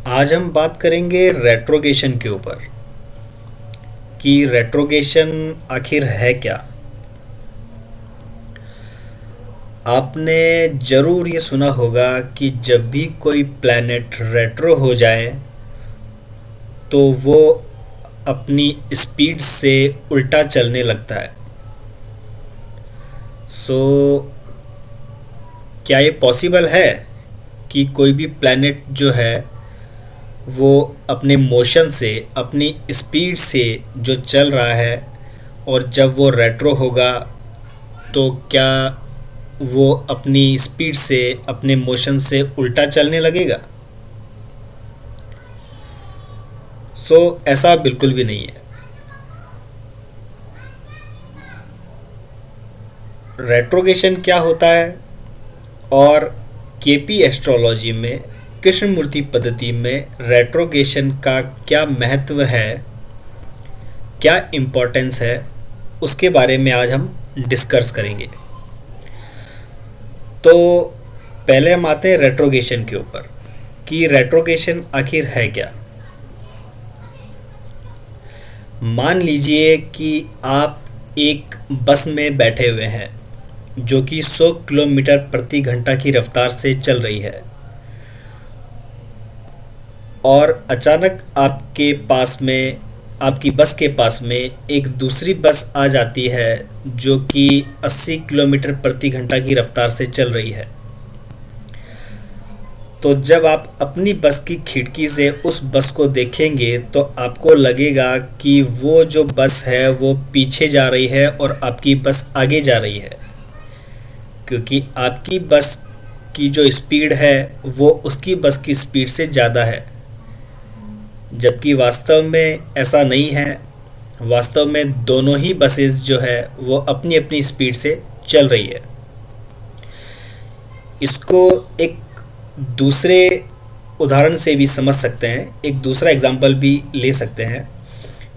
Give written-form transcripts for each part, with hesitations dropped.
आज हम बात करेंगे रेट्रोगेशन के ऊपर कि रेट्रोगेशन आखिर है क्या। आपने ज़रूर ये सुना होगा कि जब भी कोई प्लैनेट रेट्रो हो जाए तो वो अपनी स्पीड से उल्टा चलने लगता है। सो क्या ये पॉसिबल है कि कोई भी प्लैनेट जो है वो अपने मोशन से अपनी स्पीड से जो चल रहा है और जब वो रेट्रो होगा तो क्या वो अपनी स्पीड से अपने मोशन से उल्टा चलने लगेगा। ऐसा बिल्कुल भी नहीं है। रेट्रोगेशन क्या होता है और केपी एस्ट्रोलॉजी में कृष्णमूर्ति पद्धति में रेट्रोगेशन का क्या महत्व है, क्या इम्पोर्टेंस है, उसके बारे में आज हम डिस्कस करेंगे। तो पहले हम आते हैं रेट्रोगेशन के ऊपर कि रेट्रोगेशन आखिर है क्या। मान लीजिए कि आप एक बस में बैठे हुए हैं जो कि 100 किलोमीटर प्रति घंटा की रफ्तार से चल रही है और अचानक आपकी बस के पास में एक दूसरी बस आ जाती है जो कि 80 किलोमीटर प्रति घंटा की रफ्तार से चल रही है। तो जब आप अपनी बस की खिड़की से उस बस को देखेंगे तो आपको लगेगा कि वो जो बस है वो पीछे जा रही है और आपकी बस आगे जा रही है, क्योंकि आपकी बस की जो स्पीड है वो उसकी बस की स्पीड से ज़्यादा है, जबकि वास्तव में ऐसा नहीं है। वास्तव में दोनों ही बसेस जो है वो अपनी अपनी स्पीड से चल रही है। इसको एक दूसरे उदाहरण से भी समझ सकते हैं, एक दूसरा एग्जांपल भी ले सकते हैं।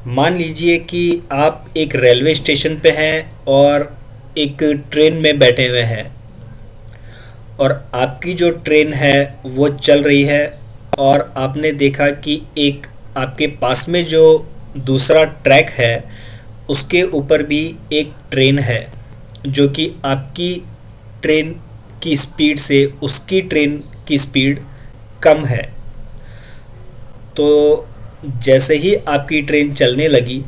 मान लीजिए कि आप एक रेलवे स्टेशन पे हैं और एक ट्रेन में बैठे हुए हैं और आपकी जो ट्रेन है वो चल रही है और आपने देखा कि एक आपके पास में जो दूसरा ट्रैक है उसके ऊपर भी एक ट्रेन है जो कि आपकी ट्रेन की स्पीड से उसकी ट्रेन की स्पीड कम है। तो जैसे ही आपकी ट्रेन चलने लगी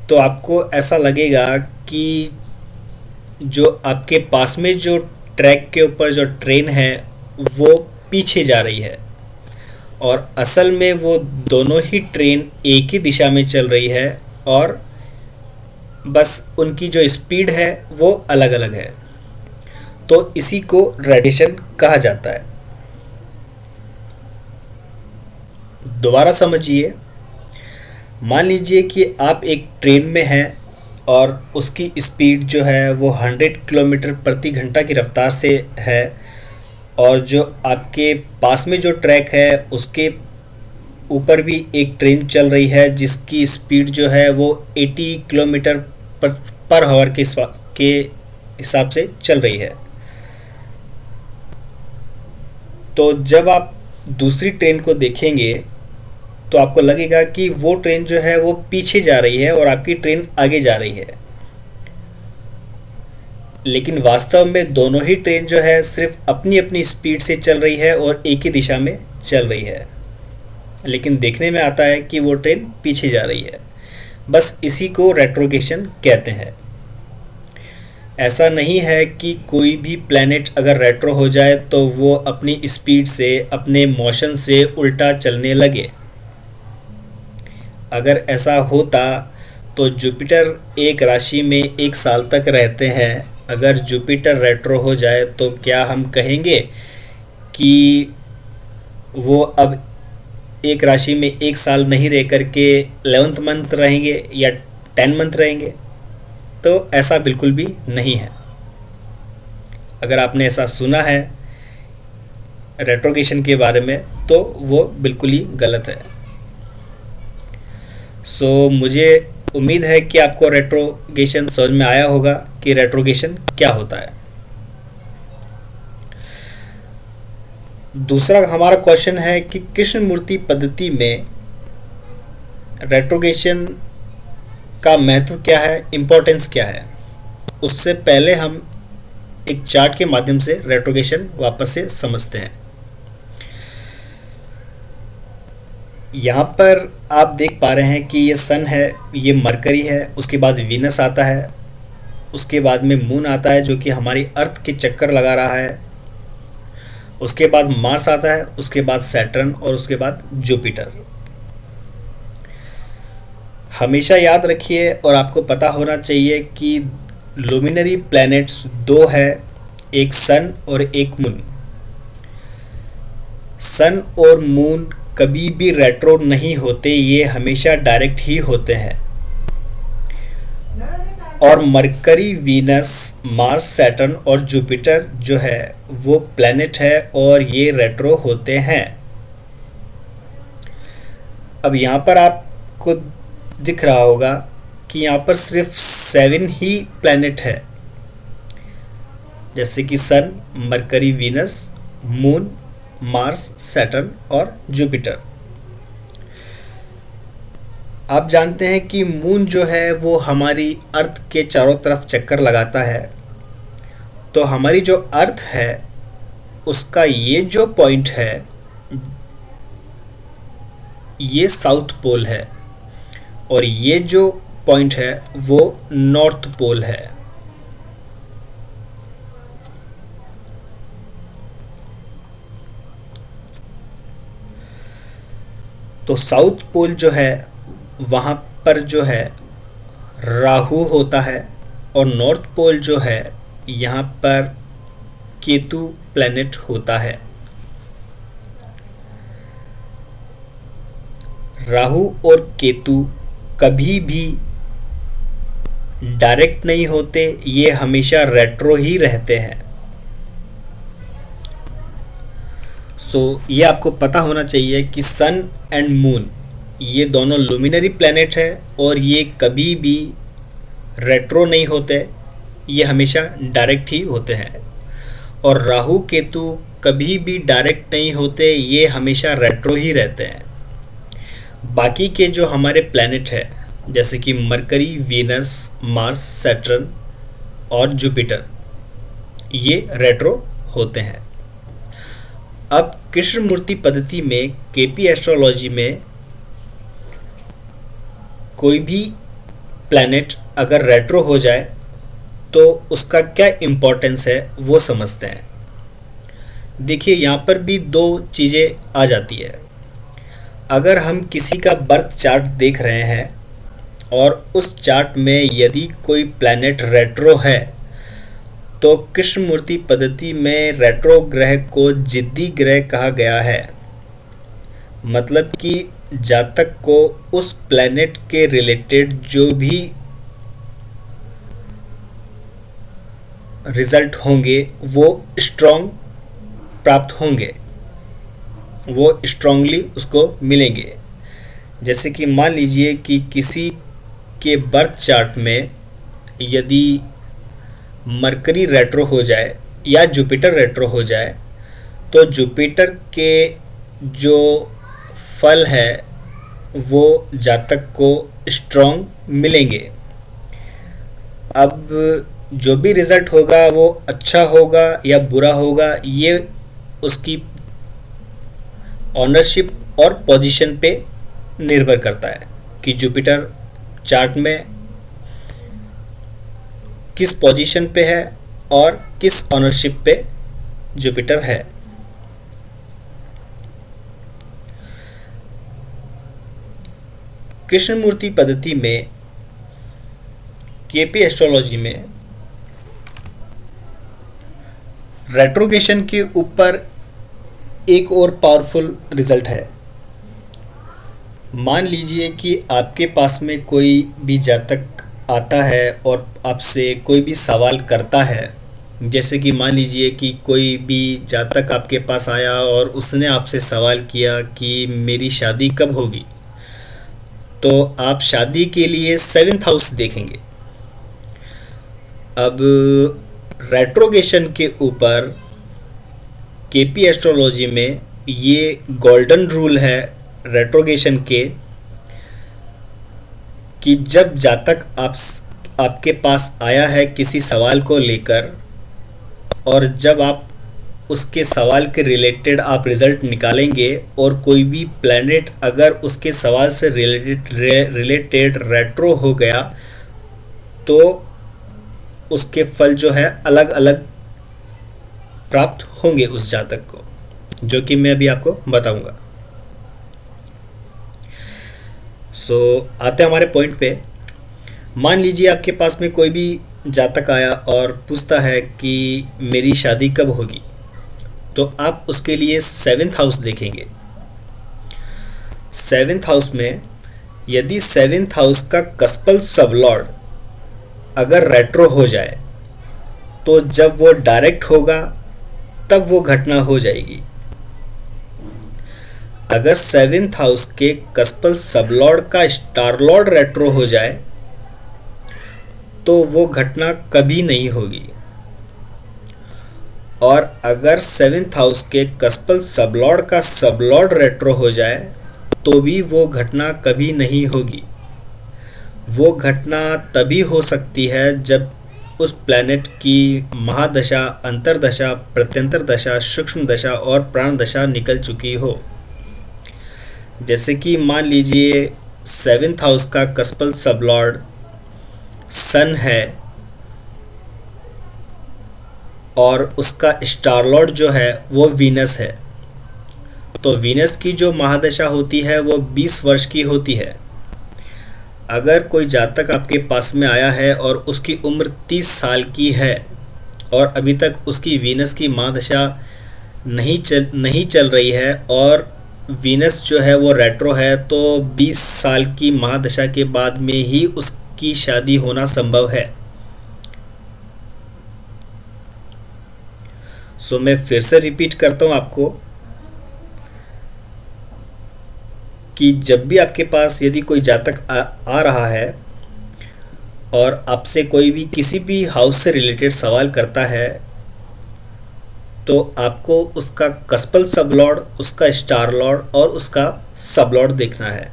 तो आपको ऐसा लगेगा कि जो आपके पास में जो ट्रैक के ऊपर जो ट्रेन है वो पीछे जा रही है और असल में वो दोनों ही ट्रेन एक ही दिशा में चल रही है और बस उनकी जो स्पीड है वो अलग अलग है। तो इसी को रेडिएशन कहा जाता है। दोबारा समझिए, मान लीजिए कि आप एक ट्रेन में हैं और उसकी स्पीड जो है वो 100 किलोमीटर प्रति घंटा की रफ्तार से है और जो आपके पास में जो ट्रैक है उसके ऊपर भी एक ट्रेन चल रही है जिसकी स्पीड जो है वो 80 किलोमीटर पर आवर के हिसाब से चल रही है। तो जब आप दूसरी ट्रेन को देखेंगे तो आपको लगेगा कि वो ट्रेन जो है वो पीछे जा रही है और आपकी ट्रेन आगे जा रही है, लेकिन वास्तव में दोनों ही ट्रेन जो है सिर्फ अपनी अपनी स्पीड से चल रही है और एक ही दिशा में चल रही है, लेकिन देखने में आता है कि वो ट्रेन पीछे जा रही है। बस इसी को रेट्रोगेशन कहते हैं। ऐसा नहीं है कि कोई भी प्लैनेट अगर रेट्रो हो जाए तो वो अपनी स्पीड से अपने मोशन से उल्टा चलने लगे। अगर ऐसा होता तो जुपिटर एक राशि में 1 साल तक रहते हैं। अगर जुपिटर रेट्रो हो जाए तो क्या हम कहेंगे कि वो अब एक राशि में 1 साल नहीं रह करके 11th मंथ रहेंगे या 10 मंथ रहेंगे? तो ऐसा बिल्कुल भी नहीं है। अगर आपने ऐसा सुना है रेट्रोगेशन के बारे में तो वो बिल्कुल ही गलत है। मुझे उम्मीद है कि आपको रेट्रोगेशन समझ में आया होगा कि रेट्रोगेशन क्या होता है। दूसरा हमारा क्वेश्चन है कि कृष्ण मूर्ति पद्धति में रेट्रोगेशन का महत्व क्या है, इम्पोर्टेंस क्या है। उससे पहले हम एक चार्ट के माध्यम से रेट्रोगेशन वापस से समझते हैं। यहाँ पर आप देख पा रहे हैं कि ये सन है, ये मरकरी है, उसके बाद वीनस आता है, उसके बाद में मून आता है जो कि हमारी अर्थ के चक्कर लगा रहा है, उसके बाद मार्स आता है, उसके बाद सैटर्न और उसके बाद जुपिटर। हमेशा याद रखिए और आपको पता होना चाहिए कि लुमिनरी प्लैनेट्स दो है, एक सन और एक मून। सन और मून कभी भी रेट्रो नहीं होते, ये हमेशा डायरेक्ट ही होते हैं। और मरकरी, वीनस, मार्स, सैटर्न और जुपिटर जो है वो प्लैनेट है और ये रेट्रो होते हैं। अब यहाँ पर आपको दिख रहा होगा कि यहाँ पर सिर्फ 7 ही प्लैनेट है, जैसे कि sun, Mercury, Venus, moon, Mars, Saturn और जुपिटर। आप जानते हैं कि मून जो है वो हमारी अर्थ के चारों तरफ चक्कर लगाता है, तो हमारी जो अर्थ है उसका ये जो पॉइंट है ये साउथ पोल है और ये जो पॉइंट है वो नॉर्थ पोल है। तो साउथ पोल जो है वहाँ पर जो है राहु होता है और नॉर्थ पोल जो है यहाँ पर केतु प्लैनेट होता है। राहु और केतु कभी भी डायरेक्ट नहीं होते, ये हमेशा रेट्रो ही रहते हैं। ये आपको पता होना चाहिए कि सन एंड मून ये दोनों लुमिनरी प्लैनेट है और ये कभी भी रेट्रो नहीं होते, ये हमेशा डायरेक्ट ही होते हैं। और राहु केतु कभी भी डायरेक्ट नहीं होते, ये हमेशा रेट्रो ही रहते हैं। बाकी के जो हमारे प्लैनेट है जैसे कि मरकरी, वीनस, मार्स, सैटर्न और जुपिटर ये रेट्रो होते हैं। अब कृष्ण मूर्ति पद्धति में केपी एस्ट्रोलॉजी में कोई भी प्लैनेट अगर रेट्रो हो जाए तो उसका क्या इम्पोर्टेंस है वो समझते हैं। देखिए यहाँ पर भी दो चीज़ें आ जाती है। अगर हम किसी का बर्थ चार्ट देख रहे हैं और उस चार्ट में यदि कोई प्लैनेट रेट्रो है तो कृष्ण मूर्ति पद्धति में रेट्रो ग्रह को जिद्दी ग्रह कहा गया है। मतलब कि जातक को उस प्लैनेट के रिलेटेड जो भी रिजल्ट होंगे वो स्ट्रॉन्ग प्राप्त होंगे, वो स्ट्रांगली उसको मिलेंगे। जैसे कि मान लीजिए कि किसी के बर्थ चार्ट में यदि मरकरी रेट्रो हो जाए या जुपिटर रेट्रो हो जाए तो जुपिटर के जो फल है वो जातक को स्ट्रॉन्ग मिलेंगे। अब जो भी रिज़ल्ट होगा वो अच्छा होगा या बुरा होगा, ये उसकी ऑनरशिप और पोजीशन पे निर्भर करता है कि जुपिटर चार्ट में किस पोजीशन पे है और किस ऑनरशिप पे जुपिटर है। कृष्ण मूर्ति पद्धति में केपी एस्ट्रोलॉजी में रेट्रोगेशन के ऊपर एक और पावरफुल रिजल्ट है। मान लीजिए कि आपके पास में कोई भी जातक आता है और आपसे कोई भी सवाल करता है, जैसे कि मान लीजिए कि कोई भी जातक आपके पास आया और उसने आपसे सवाल किया कि मेरी शादी कब होगी, तो आप शादी के लिए 7th हाउस देखेंगे। अब रेट्रोगेशन के ऊपर केपी एस्ट्रोलॉजी में ये गोल्डन रूल है रेट्रोगेशन के, कि जब जातक आपके पास आया है किसी सवाल को लेकर, और जब आप उसके सवाल के रिलेटेड आप रिज़ल्ट निकालेंगे और कोई भी प्लैनेट अगर उसके सवाल से रिलेटेड रेट्रो हो गया, तो उसके फल जो है अलग अलग प्राप्त होंगे उस जातक को, जो कि मैं अभी आपको बताऊंगा। आते हैं हमारे पॉइंट पे। मान लीजिए आपके पास में कोई भी जातक आया और पूछता है कि मेरी शादी कब होगी, तो आप उसके लिए 7th हाउस देखेंगे। 7th हाउस में यदि 7th हाउस का कस्पल सबलॉर्ड अगर रेट्रो हो जाए, तो जब वो डायरेक्ट होगा तब वो घटना हो जाएगी। अगर 7th हाउस के कस्पल सबलॉर्ड का स्टार लॉर्ड रेट्रो हो जाए, तो वो घटना कभी नहीं होगी। और अगर 7th हाउस के कस्पल सबलॉर्ड का सबलॉर्ड रेट्रो हो जाए, तो भी वो घटना कभी नहीं होगी। वो घटना तभी हो सकती है जब उस प्लैनेट की महादशा, अंतरदशा, प्रत्यंतर दशा, सूक्ष्म दशा और प्राण दशा निकल चुकी हो। जैसे कि मान लीजिए 7th हाउस का कस्पल सबलॉर्ड सन है और उसका स्टार लॉर्ड जो है वो वीनस है, तो वीनस की जो महादशा होती है वो 20 वर्ष की होती है। अगर कोई जातक आपके पास में आया है और उसकी उम्र 30 साल की है और अभी तक उसकी वीनस की महादशा नहीं चल रही है और वीनस जो है वो रेट्रो है, तो 20 साल की महादशा के बाद में ही उसकी शादी होना संभव है। मैं फिर से रिपीट करता हूँ आपको कि जब भी आपके पास यदि कोई जातक आ रहा है और आपसे कोई भी किसी भी हाउस से रिलेटेड सवाल करता है, तो आपको उसका कस्पल सबलॉर्ड, उसका स्टार लॉर्ड और उसका सबलॉर्ड देखना है।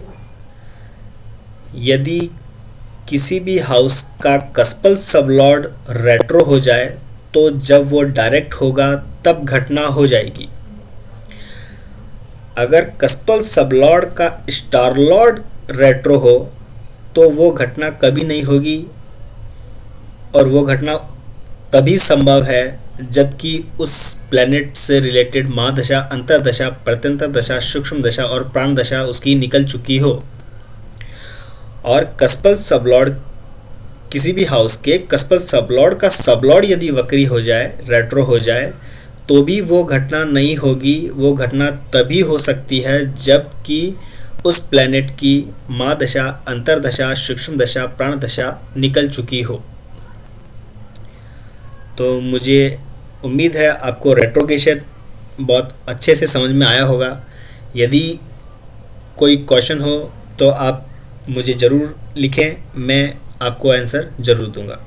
यदि किसी भी हाउस का कस्पल सबलॉर्ड रेट्रो हो जाए, तो जब वो डायरेक्ट होगा तब घटना हो जाएगी। अगर कस्पल सबलॉर्ड का स्टार लॉर्ड रेट्रो हो, तो वो घटना कभी नहीं होगी, और वो घटना तभी संभव है जबकि उस प्लैनेट से रिलेटेड महादशा, अंतरदशा, प्रत्यंतर दशा, सूक्ष्म दशा और प्राण दशा उसकी निकल चुकी हो। और कस्पल सबलॉर्ड, किसी भी हाउस के कस्पल सबलॉर्ड का सबलॉर्ड यदि वक्री हो जाए, रेट्रो हो जाए, तो भी वो घटना नहीं होगी। वो घटना तभी हो सकती है जबकि उस प्लैनेट की महादशा, अंतरदशा, सूक्ष्म दशा, प्राण दशा निकल चुकी हो। तो मुझे उम्मीद है आपको रेट्रोगेशन बहुत अच्छे से समझ में आया होगा। यदि कोई क्वेश्चन हो तो आप मुझे ज़रूर लिखें, मैं आपको आंसर ज़रूर दूंगा।